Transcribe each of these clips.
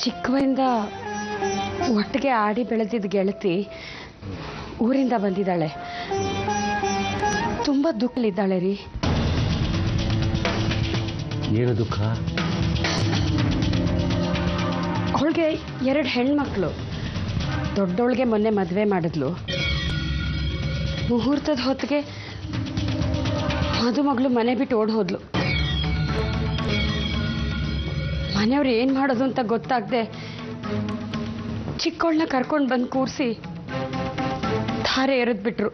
ಚಿಕ್ಕವರಿಂದ ಒಟ್ಟಿಗೆ ಆಡಿ ಬೆಳೆದಿದ್ದ ಗೆಳತಿ ಊರಿಂದ ಬಂದಿದ್ದಾಳೆ. ತುಂಬ ದುಃಖಲಿದ್ದಾಳೆ ರೀ. ಏನು ದುಃಖ? ಅವಳಿಗೆ 2 ಹೆಣ್ಮಕ್ಳು. ದೊಡ್ಡವಳಿಗೆ ಮೊನ್ನೆ ಮದುವೆ ಮಾಡಿದ್ಲು. ಮುಹೂರ್ತದ ಹೊತ್ತಿಗೆ ಮದುಮಗಳು ಮನೆ ಬಿಟ್ಟು ಓಡ್ ಹೋದ್ಲು. ಮನೆಯವ್ರು ಏನು ಮಾಡೋದು ಅಂತ ಗೊತ್ತಾಗದೆ ಚಿಕ್ಕವಳನ್ನ ಕರ್ಕೊಂಡು ಬಂದು ಕೂರಿಸಿ ಧಾರೆ ಎರೆದ್ಬಿಟ್ರು.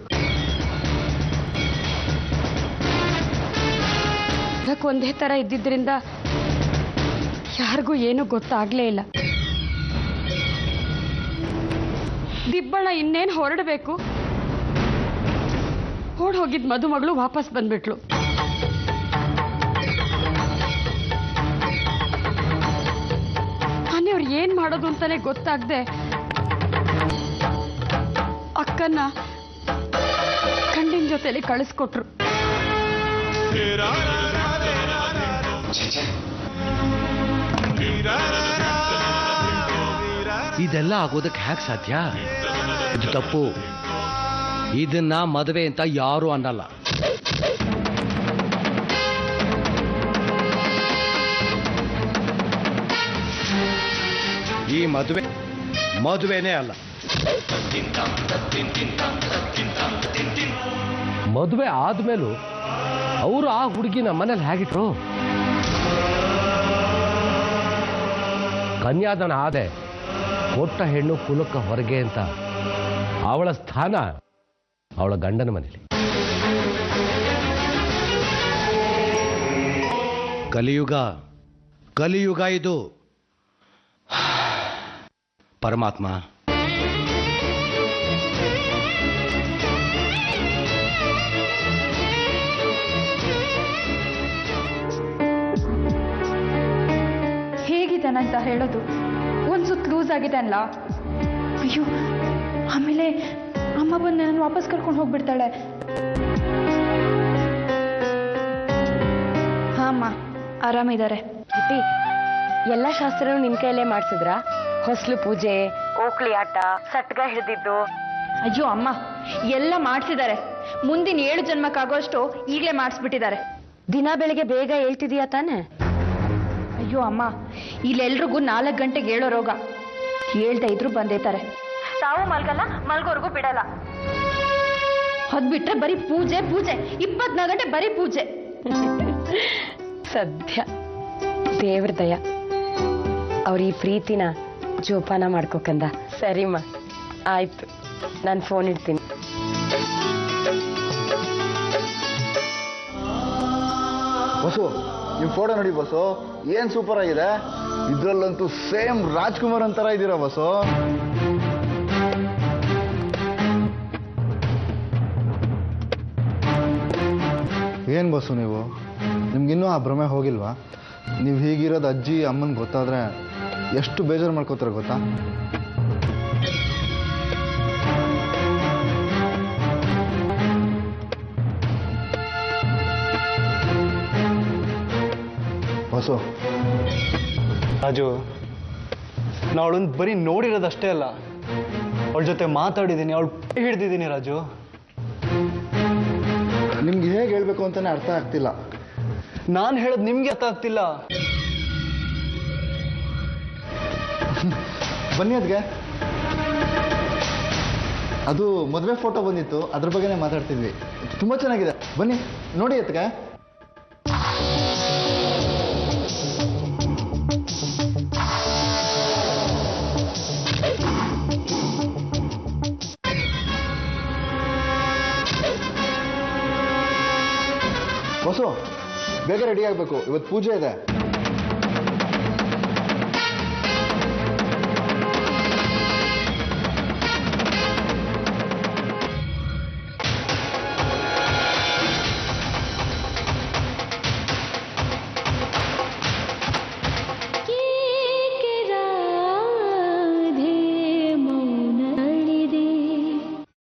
ಅದಕ್ಕೆ ಒಂದೇ ಥರ ಇದ್ದಿದ್ದರಿಂದ ಯಾರಿಗೂ ಏನೂ ಗೊತ್ತಾಗಲೇ ಇಲ್ಲ. ದಿಬ್ಬಣ ಇನ್ನೇನು ಹೊರಡಬೇಕು, ಓಡ್ ಹೋಗಿದ್ದ ಮದುಮಗಳು ವಾಪಸ್ ಬಂದ್ಬಿಟ್ಲು. ಮನೆಯವ್ರು ಏನು ಮಾಡೋದು ಅಂತಾನೆ ಗೊತ್ತಾಗದೆ ಅಕ್ಕನ್ನ ಗಂಡಿನ ಜೊತೆಲಿ ಕಳಿಸ್ಕೊಟ್ರು. ಇದೆಲ್ಲ ಆಗೋದಕ್ಕೆ ಹ್ಯಾಕ್ ಸಾಧ್ಯ? ಇದು ತಪ್ಪು. ಇದನ್ನ ಮದುವೆ ಅಂತ ಯಾರು ಅನ್ನಲ್ಲ. ಈ ಮದುವೆನೇ ಅಲ್ಲ. ಮದುವೆ ಆದ್ಮೇಲೂ ಅವರು ಆ ಹುಡುಗಿನ ಮನೇಲಿ ಹೇಗಿಟ್ರು? ಕನ್ಯಾದಾನ ಆದೆ ಕೊಟ್ಟ ಹೆಣ್ಣು ಕುಲಕ್ಕ ಹೊರಗೆ ಅಂತ ಅವಳ ಸ್ಥಾನ ಅವಳ ಗಂಡನ ಮನೇಲಿ. ಕಲಿಯುಗ ಇದು. ಪರಮಾತ್ಮ ಹೇಗಿದ್ದಾನಂತ ಹೇಳೋದು? ಒಂದು ಸುತ್ತ ಲೂಸ್ ಆಗಿದ್ದಾನಲ್ಲ. ಅಯ್ಯೋ, ಆಮೇಲೆ ಅಮ್ಮ ಬಂದು ನಾನು ವಾಪಸ್ ಕರ್ಕೊಂಡು ಹೋಗ್ಬಿಡ್ತಾಳೆ. ಹಾಂ ಅಮ್ಮ, ಆರಾಮಿದ್ದಾರೆ. ಎಲ್ಲ ಶಾಸ್ತ್ರನೂ ನಿನ್ ಕೈಯಲ್ಲೇ ಮಾಡಿಸಿದ್ರ? ಹೊಸ್ಲು ಪೂಜೆ, ಓಕ್ಳಿ ಆಟ, ಸಟ್ಗ ಹಿಡಿದಿದ್ದು? ಅಯ್ಯೋ ಅಮ್ಮ, ಎಲ್ಲ ಮಾಡಿಸಿದ್ದಾರೆ. ಮುಂದಿನ 7 ಜನ್ಮಕ್ಕಾಗೋಷ್ಟು ಈಗಲೇ ಮಾಡಿಸ್ಬಿಟ್ಟಿದ್ದಾರೆ. ದಿನ ಬೆಳಿಗ್ಗೆ ಬೇಗ ಹೇಳ್ತಿದೀಯಾ ತಾನೆ? ಅಯ್ಯೋ ಅಮ್ಮ, ಇಲ್ಲೆಲ್ರಿಗೂ 4 ಗಂಟೆಗೆ ಹೇಳೋ ರೋಗ. ಹೇಳ್ತಾ ಇದ್ರು ಬಂದೇತಾರೆ. ತಾವು ಮಲ್ಗಲ್ಲ, ಮಲ್ಗೋರ್ಗೂ ಬಿಡಲ್ಲ. ಅದ್ ಬಿಟ್ರೆ ಬರೀ ಪೂಜೆ 24 ಗಂಟೆ ಬರೀ ಪೂಜೆ. ಸದ್ಯ ದೇವ್ರ ದಯ. ಅವ್ರ ಈ ಪ್ರೀತಿನ ಜೋಪಾನ ಮಾಡ್ಕೋಕಂದ. ಸರಿಮ್ಮ, ಆಯ್ತು, ನಾನು ಫೋನ್ ಇಡ್ತೀನಿ. ಬಸ್ಸು, ನಿಮ್ಮ ಫೋಟೋ ನೋಡಿ ಬಸ್ಸು, ಏನ್ ಸೂಪರ್ ಆಗಿದೆ. ಇದ್ರಲ್ಲಂತೂ ಸೇಮ್ ರಾಜ್ಕುಮಾರ್ ಅಂತಾರ ಇದ್ದೀರಾ ಬಸ್ಸು. ಏನ್ ಬಸ್ಸು ನೀವು, ನಿಮ್ಗಿನ್ನೂ ಆ ಭ್ರಮೆ ಹೋಗಿಲ್ವಾ? ನೀವು ಹೀಗಿರೋದು ಅಜ್ಜಿ ಅಮ್ಮನ್ ಗೊತ್ತಾದ್ರೆ ಎಷ್ಟು ಬೇಜಾರು ಮಾಡ್ಕೋತಾರೆ ಗೊತ್ತಾ? ಬಸ್ಸು, ರಾಜು, ನಾ ಅವಳೊಂದು ಬರೀ ನೋಡಿರೋದಷ್ಟೇ ಅಲ್ಲ, ಅವಳ ಜೊತೆ ಮಾತಾಡಿದ್ದೀನಿ, ಅವಳು ಹಿಡ್ದಿದ್ದೀನಿ. ರಾಜು, ನಿಮ್ಗೆ ಹೇಗೆ ಹೇಳ್ಬೇಕು ಅಂತಾನೆ ಅರ್ಥ ಆಗ್ತಿಲ್ಲ. ನಾನು ಹೇಳೋದು ನಿಮ್ಗೆ ಅರ್ಥ ಆಗ್ತಿಲ್ಲ. ಬನ್ನಿ ಅದ್ಗೆ. ಅದು ಮದುವೆ ಫೋಟೋ ಬಂದಿತ್ತು, ಅದ್ರ ಬಗ್ಗೆನೇ ಮಾತಾಡ್ತಿದ್ವಿ. ತುಂಬಾ ಚೆನ್ನಾಗಿದೆ, ಬನ್ನಿ ನೋಡಿ ಅದ್ಗೆ. ಬಸ್ಸು, ಬೇಗ ರೆಡಿ ಆಗಬೇಕು, ಇವತ್ತು ಪೂಜೆ ಇದೆ.